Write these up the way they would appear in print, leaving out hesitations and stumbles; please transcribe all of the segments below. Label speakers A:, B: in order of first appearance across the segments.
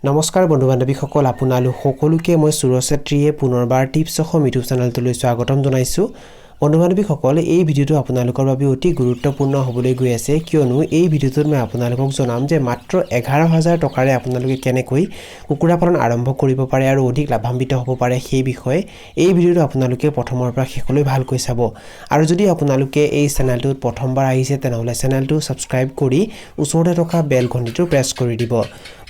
A: নমস্কাৰ বন্ধু বান্ধৱীসকল আপোনালোক সকলোকে মই সুৰজ ছেত্ৰীয়ে পুনৰবাৰ টিপছ অসম ইউটিউব চেনেলটোলৈ স্বাগতম জনাইছোঁ বন্ধু বান্ধৱীসকল এই ভিডিঅ'টো আপোনালোকৰ বাবে অতি গুৰুত্বপূৰ্ণ হ'বলৈ গৈ আছে কিয়নো এই ভিডিঅ'টোত মই আপোনালোকক জনাম যে মাত্ৰ 11000 টকাৰে আপোনালোকে কেনেকৈ কুকুৰা পালন আৰম্ভ কৰিব পাৰে আৰু অধিক লাভান্বিত হ'ব পাৰে সেই বিষয়ে এই ভিডিঅ'টো আপোনালোকে প্ৰথমৰ পৰা শেষলৈ ভালকৈ চাব আৰু যদি আপোনালোকে এই চেনেলটোত প্ৰথমবাৰ আহিছে তেনেহলে চেনেলটো সাবস্ক্ৰাইব কৰি ওচৰতে থকা বেল ঘণ্টিটো প্ৰেছ কৰি দিব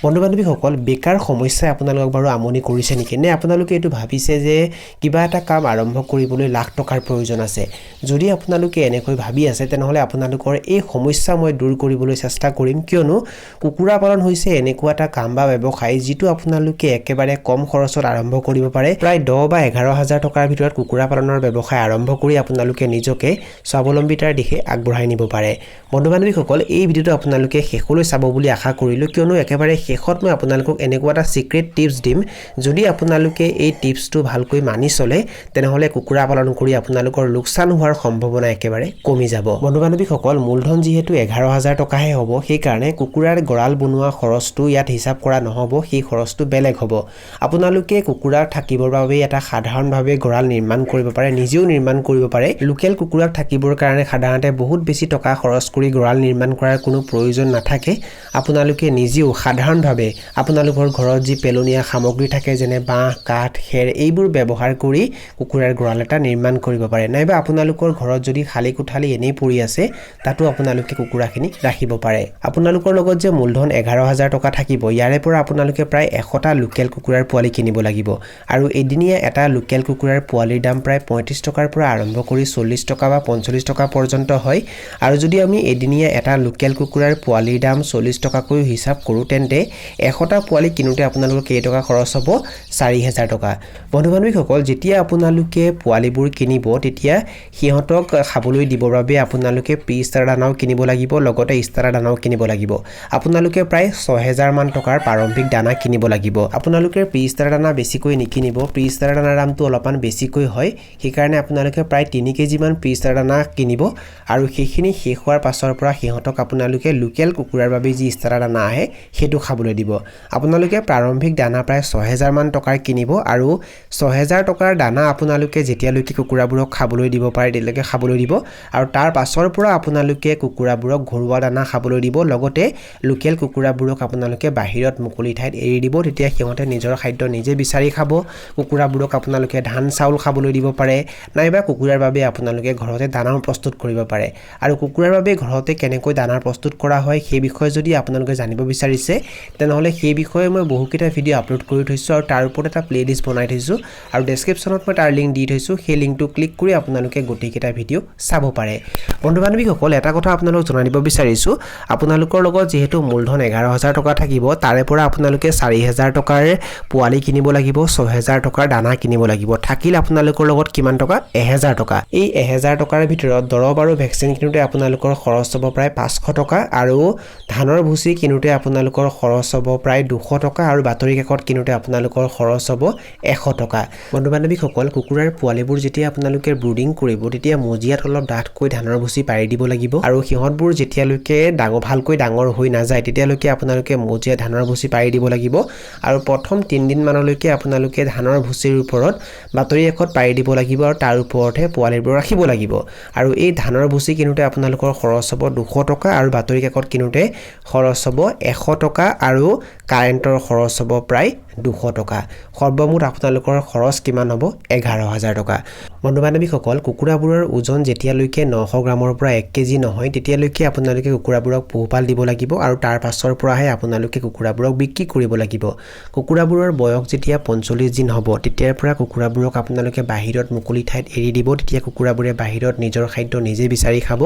A: বন্ধু বান্ধৱীসকল বেকাৰ সমস্যাই আপোনালোকক বাৰু আমনি কৰিছে নেকি নে আপোনালোকে এটো ভাবিছে যে কিবা এটা কাম আৰম্ভ কৰিবলৈ লাখ টকাৰ প্ৰয়োজন আছে যদি আপোনালোকে এনেকৈ ভাবি আছে তেনেহলে আপোনালোকৰ এই সমস্যা মই দূৰ কৰিবলৈ চেষ্টা কৰিম কিয়নো কুকুৰা পালন হৈছে এনেকুৱা এটা কাম বা ব্যৱসায় যিটো আপোনালোকে একেবাৰে কম খৰচত আৰম্ভ কৰিব পাৰে প্ৰায় 10 বা 11000 টকাৰ ভিতৰত কুকুৰা পালনৰ ব্যৱসায় আৰম্ভ কৰি আপোনালোকে নিজকে স্বাৱলম্বিতাৰ দিশে আগবঢ়াই নিব পাৰে বন্ধু বান্ধৱীসকল এই ভিডিঅ'টো আপোনালোকে শেষলৈ চাব বুলি আশা কৰিলো কিয়নো একেবাৰে শেষত মই আপোনালোকক এনেকুৱা এটা সিক্ৰেট টিপছ দিম যদি আপোনালোকে এই টিপছটো ভালকৈ মানি চলে তেনেহলে কুকুৰা পালন কৰি আপোনালোকৰ লোকসান হোৱাৰ সম্ভাৱনা একেবাৰে কমি যাব বন্ধু বান্ধৱীসকল মূলধন যেহেতু 11000 টকাহে হ'ব সেই কাৰণে কুকুৰাৰ গড়াল বনোৱা খৰচটো ইয়াত হিচাপ কৰা নহব সেই খৰচটো বেলেগ হ'ব আপোনালোকে কুকুৰা থাকিবৰ বাবে এটা সাধাৰণভাৱে গড়াল নিৰ্মাণ কৰিব পাৰে নিজেও নিৰ্মাণ কৰিব পাৰে লোকেল কুকুৰাক থাকিবৰ কাৰণে সাধাৰণতে বহুত বেছি টকা খৰচ কৰি গড়াল নিৰ্মাণ কৰাৰ কোনো প্ৰয়োজন নাথাকে আপোনালোকে নিজেও সাধাৰণভাৱে আপোনালোকৰ ঘৰত যি পেলনীয়া সামগ্ৰী থাকে যেনে বাঁহ কাঠ খেৰ এইবোৰ ব্যৱহাৰ কৰি কুকুৰাৰ গড়াল এটা নিৰ্মাণ কৰিব পাৰে নাইবা আপোনালোকৰ ঘৰত যদি খালি কোঠালি এনেই পৰি আছে তাতো আপোনালোকে কুকুৰাখিনি ৰাখিব পাৰে আপোনালোকৰ লগত যে মূলধন 11000 টকা থাকিব ইয়াৰে পৰা আপোনালোকে প্ৰায় 100টা লোকেল কুকুৰাৰ পোৱালি কিনিব লাগিব আৰু এদিনীয়া এটা লোকেল কুকুৰাৰ পোৱালিৰ দাম প্ৰায় 35 টকাৰ পৰা আৰম্ভ কৰি 40 টকা বা 45 টকা পৰ্যন্ত হয় আৰু যদি আমি এদিনীয়া এটা লোকেল কুকুৰাৰ পোৱালিৰ দাম 40 টকাকৈ হিচাপ কৰো তেন্তে 100টা পোৱালি কিনোতে আপোনালোকৰ কেই টকা খৰচ হ'ব 4000 টকা বন্ধু বান্ধৱীসকল যেতিয়া আপোনালোকে পোৱালিবোৰ কিনিব তেতিয়া সিহঁতক খাবলৈ দিবৰ বাবে আপোনালোকে পিস্তাৰ দানাও কিনিব লাগিব লগতে ইস্তাৰা দানাও কিনিব লাগিব আপোনালোকে প্ৰায় 6000 মান টকাৰ প্ৰাৰম্ভিক দানা কিনিব লাগিব আপোনালোকে পিস্তাৰ দানা বেছিকৈ নিকিনিব পিস্তাৰ দানাৰ দামটো অলপমান বেছিকৈ হয় সেই কাৰণে আপোনালোকে প্ৰায় 3 কেজি মান পিস্তাৰ দানা কিনিব আৰু সেইখিনি শেষ হোৱাৰ পাছৰ পৰা সিহঁতক আপোনালোকে লোকেল কুকুৰাৰ বাবে যি ইস্তাৰা দানা আহে হেতু খাবলৈ দিব আপোনালোকে প্ৰাৰম্ভিক দানা প্ৰায় 6000 মান টকাৰ কিনিব আৰু 6000 টকাৰ দানা আপোনালোকে যেতিয়ালৈকে কুকুৰাবোৰক খাবলৈ দিব পাৰে তেতিয়ালৈকে খাবলৈ দিব আৰু তাৰ পাছৰ পৰা আপোনালোকে কুকুৰাবোৰক ঘৰুৱা দানা খাবলৈ দিব লগতে লোকেল কুকুৰাবোৰক আপোনালোকে বাহিৰত মুকলি ঠাইত এৰি দিব তেতিয়া সিহঁতে নিজৰ খাদ্য নিজে বিচাৰি খাব কুকুৰাবোৰক আপোনালোকে ধান চাউল খাবলৈ দিব পাৰে নাইবা কুকুৰাৰ বাবে আপোনালোকে ঘৰতে দানা প্ৰস্তুত কৰিব পাৰে আৰু কুকুৰাৰ বাবে ঘৰতে কেনেকৈ দানা প্ৰস্তুত কৰা হয় সেই বিষয়ে যদি আপোনালোকে জানিব বিচাৰিছে তেনেহলে সেই বিষয়ে মই বহুকেইটা ভিডিঅ' আপলোড কৰি থৈছো আৰু তাৰ ওপৰত এটা প্লেলিষ্ট বনাই থৈছো আৰু ডেসক্ৰিপচনত মই তাৰ লিংক দি থৈছো সেই লিংকটো ক্লিক কৰি আপোনালোকে গোটেইকেইটা ভিডিঅ' চাব পাৰে বন্ধু বান্ধৱীসকল এটা কথা আপোনালোকক জনাই দিব বিচাৰিছো আপোনালোকৰ লগত যেহেতু মূলধন 11000 টকা থাকিব তাৰে পৰা আপোনালোকে 4000 টকাৰ পোৱালি কিনিব লাগিব 6000 টকাৰ দানা কিনিব লাগিব থাকিল আপোনালোকৰ লগত কিমান টকা 1000 টকা এই 1000 টকাৰ ভিতৰত দৰব আৰু ভেকচিন কিনোতে আপোনালোকৰ খৰচ হ'ব প্ৰায় 500 টকা আৰু ধানৰ ভুচি কিনোতে আপোনালোকৰ খৰচ হ'ব প্ৰায় 200 টকা আৰু বাতৰি কাকত কিনোতে আপোনালোকৰ খৰচ হ'ব 100 টকা বন্ধু বান্ধৱীসকল কুকুৰাৰ পোৱালিবোৰ যেতিয়া আপোনালোকে ব্ৰুডিং কৰিব তেতিয়া মজিয়াত অলপ ডাঠকৈ ধানৰ ভুচি পাৰি দিব লাগিব আৰু সিহঁতবোৰ যেতিয়ালৈকে ভালকৈ ডাঙৰ হৈ নাযায় তেতিয়ালৈকে আপোনালোকে মজিয়াত ধানৰ ভুচি পাৰি দিব লাগিব আৰু প্ৰথম 3 দিন মানলৈকে আপোনালোকে ধানৰ ভুচিৰ ওপৰত বাতৰি কাকত পাৰি দিব লাগিব আৰু তাৰ ওপৰতে পোৱালিবোৰ ৰাখিব লাগিব আৰু এই ধানৰ ভুচি কিনোতে আপোনালোকৰ খৰচ হ'ব 200 টকা আৰু বাতৰি কাকত কিনোতে খৰচ হ'ব 100 টকা আৰু কাৰেণ্টৰ খৰচ হ'ব প্ৰায় 200 টকা সৰ্বমুঠ আপোনালোকৰ খৰচ কিমান হ'ব 11000 টকা বন্ধু বান্ধৱীসকল কুকুৰাবোৰৰ ওজন যেতিয়ালৈকে 900 গ্ৰামৰ পৰা 1 কেজি নহয় তেতিয়ালৈকে আপোনালোকে কুকুৰাবোৰক পোহপাল দিব লাগিব আৰু তাৰ পাছৰ পৰাহে আপোনালোকে কুকুৰাবোৰক বিক্ৰী কৰিব লাগিব কুকুৰাবোৰৰ বয়স যেতিয়া 45 দিন হ'ব তেতিয়াৰ পৰা কুকুৰাবোৰক আপোনালোকে বাহিৰত মুকলি ঠাইত এৰি দিব তেতিয়া কুকুৰাবোৰে বাহিৰত নিজৰ খাদ্য নিজে বিচাৰি খাব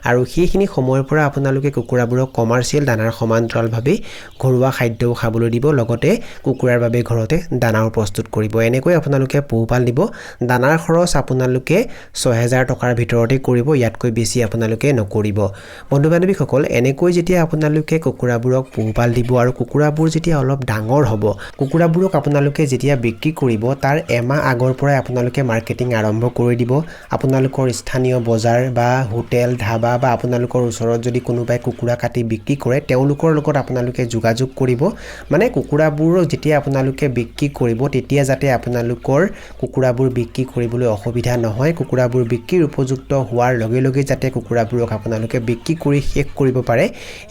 A: আৰু সেইখিনি সময়ৰ পৰা আপোনালোকে কুকুৰাবোৰক কমাৰ্চিয়েল দানাৰ সমান্তৰালভাৱে ঘৰুৱা খাদ্যও খাবলৈ দিব লগতে কুকুৰাৰ বাবে ঘৰতে দানাও প্ৰস্তুত কৰিব এনেকৈ আপোনালোকে পোহপাল দিব দানাৰ খৰচ আপোনালোকে 6000 টকাৰ ভিতৰতে কৰিব ইয়াতকৈ বেছি আপোনালোকে নকৰিব বন্ধু বান্ধৱীসকল এনেকৈ যেতিয়া আপোনালোকে কুকুৰাবোৰক পোহপাল দিব আৰু কুকুৰাবোৰ যেতিয়া অলপ ডাঙৰ হ'ব কুকুৰাবোৰক আপোনালোকে যেতিয়া বিক্ৰী কৰিব তাৰ এমাহ আগৰ পৰাই আপোনালোকে মাৰ্কেটিং আৰম্ভ কৰি দিব আপোনালোকৰ স্থানীয় বজাৰ বা হোটেল ধাবা বা আপোনালোকৰ ওচৰত যদি কোনোবাই কুকুৰা কাটি বিক্ৰী কৰে তেওঁলোকৰ লগত আপোনালোকে যোগাযোগ কৰিব মানে কুকুৰাবোৰ যেতিয়া আপোনালোকে বিক্ৰী কৰিব তেতিয়া যাতে আপোনালোকৰ কুকুৰাবোৰ বিক্ৰী কৰিবলৈ অসুবিধা নহয় কুকুৰাবোৰ বিক্ৰীৰ উপযুক্ত হোৱাৰ লগে লগে যাতে কুকুৰাবোৰক আপোনালোকে বিক্ৰী কৰি শেষ কৰিব পাৰে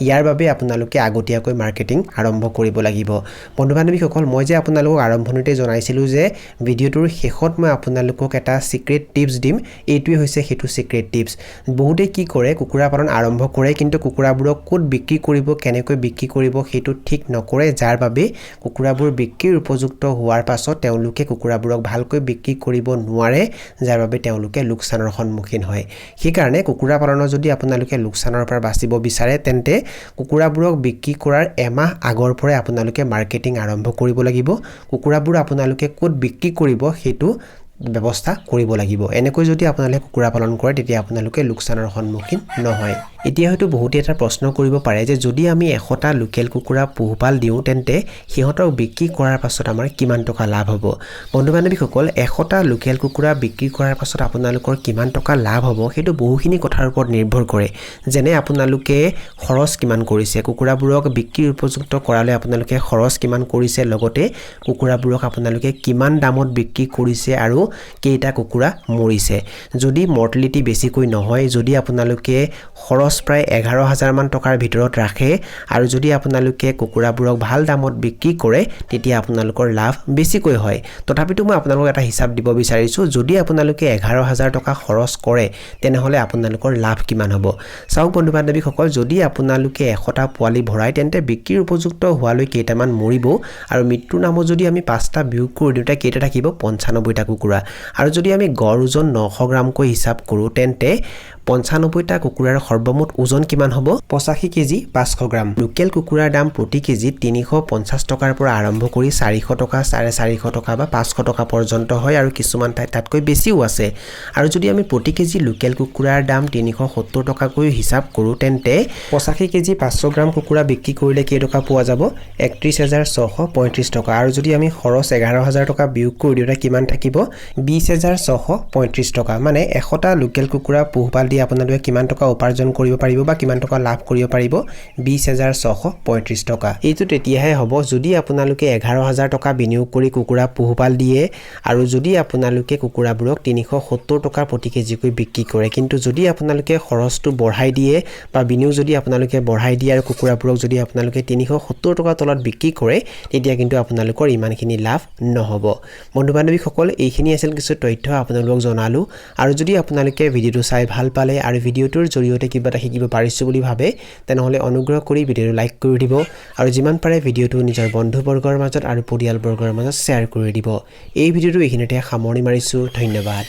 A: ইয়াৰ বাবে আপোনালোকে আগতীয়াকৈ মাৰ্কেটিং আৰম্ভ কৰিব লাগিব বন্ধু বান্ধৱীসকল মই যে আপোনালোকক আৰম্ভণিতে জনাইছিলোঁ যে ভিডিঅ'টোৰ শেষত মই আপোনালোকক এটা সিক্ৰেট টিপছ দিম এইটোৱে হৈছে হেতু সিক্ৰেট টিপছ বহুতে কি কৰে কুকুৰা পালন আৰম্ভ কৰে কিন্তু কুকুৰাবোৰক ক'ত বিক্ৰী কৰিব কেনেকৈ বিক্ৰী কৰিব হেতু ঠিক নকৰে যাৰ বাবে কুকুৰাবোৰ বিক্ৰীৰ উপযুক্ত হোৱাৰ পাছত তেওঁলোকে কুকুৰাবোৰক ভালকৈ বিক্ৰী কৰিব নোৱাৰে যাৰ বাবে তেওঁলোকে লোকচানৰ সন্মুখীন হয় সেইকাৰণে কুকুৰা পালনৰ যদি আপোনালোকে লোকচানৰ পৰা বাচিব বিচাৰে তেন্তে কুকুৰাবোৰক বিক্ৰী কৰাৰ এমাহ আগৰ পৰাই আপোনালোকে মাৰ্কেটিং আৰম্ভ কৰিব লাগিব কুকুৰাবোৰ আপোনালোকে ক'ত বিক্ৰী কৰিব হেতু ব্যৱস্থা কৰিব লাগিব এনেকৈ যদি আপোনালোকে কুকুৰা পালন কৰে তেতিয়া আপোনালোকে লোকচানৰ সন্মুখীন নহয় এতিয়া হয়তো বহুতে এটা প্ৰশ্ন কৰিব পাৰে যে যদি আমি 100টা লোকেল কুকুৰা পোহপাল দিওঁ তেন্তে সিহঁতক বিক্ৰী কৰাৰ পাছত আমাৰ কিমান টকা লাভ হ'ব বন্ধু বান্ধৱীসকল 100টা লোকেল কুকুৰা বিক্ৰী কৰাৰ পাছত আপোনালোকৰ কিমান টকা লাভ হ'ব সেইটো বহুখিনি কথাৰ ওপৰত নিৰ্ভৰ কৰে যেনে আপোনালোকে খৰচ কিমান কৰিছে কুকুৰাবোৰক বিক্ৰীৰ উপযুক্ত কৰালে আপোনালোকে খৰচ কিমান কৰিছে লগতে কুকুৰাবোৰক আপোনালোকে কিমান দামত বিক্ৰী কৰিছে আৰু কেইটা কুকুৰা মৰিছে যদি মৰ্টেলিটি বেছিকৈ নহয় যদি আপোনালোকে খৰচ প্ৰায় 11000 মান টকাৰ ভিতৰত ৰাখে আৰু যদি আপোনালোকে কুকুৰাবোৰক ভাল দামত বিক্ৰী কৰে তেতিয়া আপোনালোকৰ লাভ বেছিকৈ হয় তথাপিতো মই আপোনালোকক এটা হিচাপ দিব বিচাৰিছো যদি আপোনালোকে 11000 টকা খৰচ কৰে তেনেহলে আপোনালোকৰ লাভ কিমান হ'ব চাওক বন্ধু বান্ধৱীসকল যদি আপোনালোকে 100টা পোৱালি ভৰাই তেন্তে বিক্ৰীৰ উপযুক্ত হোৱালৈ কেইটামান মৰিব আৰু মৃত্যুৰ নামত যদি আমি 5টা বিয়োগ কৰি দিওঁতে কেইটা থাকিব 95টা কুকুৰা আৰু যদি আমি গড় ওজন 900 গ্ৰামকৈ হিচাপ কৰোঁ তেন্তে 95টা কুকুৰাৰ সৰ্বমুঠ ওজন কিমান হ'ব 85 কেজি 500 গ্ৰাম লোকেল কুকুৰাৰ দাম প্ৰতি কেজি 350 টকাৰ পৰা আৰম্ভ কৰি 400 টকা 450 টকা বা 500 টকা পৰ্যন্ত হয় আৰু কিছুমান তাতকৈ বেছিও আছে আৰু যদি আমি প্ৰতি কেজি লোকেল কুকুৰাৰ দাম 370 টকাকৈ হিচাপ কৰোঁ তেন্তে 85 কেজি 500 গ্ৰাম কুকুৰা বিক্ৰী কৰিলে কেই টকা পোৱা যাব 31635 টকা আৰু যদি আমি খৰচ 11000 টকা বিয়োগ কৰি দিওঁতে কিমান থাকিব 20635 টকা মানে 100টা লোকেল কুকুৰা পোহপাল আপোনালোকে কিমান টকা উপাৰ্জন কৰিব পাৰিব বা কিমান টকা লাভ কৰিব পাৰিব 20635 টকা এইটো তেতিয়াহে হ'ব যদি আপোনালোকে 11000 টকা বিনিয়োগ কৰি কুকুৰা পোহপাল দিয়ে আৰু যদি আপোনালোকে কুকুৰাবোৰক 370 টকা প্ৰতি কেজিকৈ বিক্ৰী কৰে কিন্তু যদি আপোনালোকে খৰচটো বঢ়াই দিয়ে বা বিনিয়োগ যদি আপোনালোকে বঢ়াই দিয়ে আৰু কুকুৰাবোৰক যদি আপোনালোকে 370 টকা তলত বিক্ৰী কৰে তেতিয়া কিন্তু আপোনালোকৰ ইমানখিনি লাভ নহ'ব বন্ধু বান্ধৱীসকল এইখিনি আছিল কিছু তথ্য আপোনালোকক জনালো আৰু যদি আপোনালোকে ভিডিঅটো চাই ভাল পালে আৰু ভিডিঅটোৰ জৰিয়তে কিবা এটা শিকিব পাৰিছো বুলি ভাবে তেনেহলে অনুগ্ৰহ কৰি ভিডিঅটো লাইক কৰি দিব আৰু যিমান পাৰে ভিডিঅটো নিজৰ বন্ধু বৰ্গৰ মাজত আৰু পৰিয়াল বৰ্গৰ মাজত শ্বেয়াৰ কৰি দিব এই ভিডিঅটো এইখিনিতে সামৰণি মাৰিছো ধন্যবাদ